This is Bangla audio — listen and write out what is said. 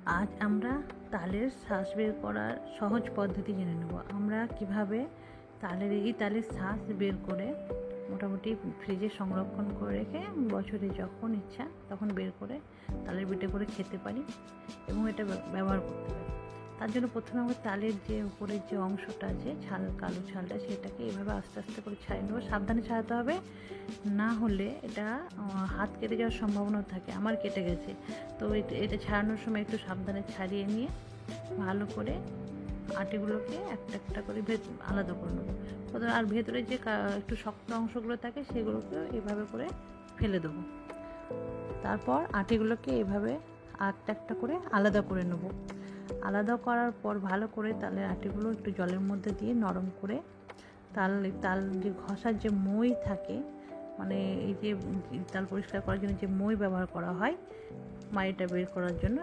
আজ আমরা তালের শাঁস বের করার সহজ পদ্ধতি জেনে নেব। আমরা কিভাবে তালের শাঁস বের করে মোটামুটি ফ্রিজে সংরক্ষণ করে রেখে বছরে যখন ইচ্ছা তখন বের করে তালের পিঠে করে খেতে পারি এবং এটা ব্যবহার করতে পারি। তার জন্য প্রথমে আমরা তালের যে উপরের যে অংশটা আছে কালো ছালটা, সেটাকে এভাবে আস্তে আস্তে করে ছাড়িয়ে নেবো। সাবধানে ছাড়াতে হবে, না হলে এটা হাত কেটে যাওয়ার সম্ভাবনা থাকে। আমার কেটে গেছে, তো এটা ছাড়ানোর সময় একটু সাবধানে ছাড়িয়ে নিয়ে ভালো করে আটিগুলোকে একটা একটা করে আলাদা করে নেবো। আর ভেতরে যে একটু শক্ত অংশগুলো থাকে সেগুলোকে এভাবে করে ফেলে দেবো। তারপর আটিগুলোকে এভাবে একটা একটা করে আলাদা করে নেবো। আলাদা করার পর ভালো করে তালের আটিগুলো একটু জলের মধ্যে দিয়ে নরম করে তাল যে ঘষার যে মই থাকে, মানে এই যে তাল পরিষ্কার করার জন্য যে মই ব্যবহার করা হয় মাড়িটা বের করার জন্য,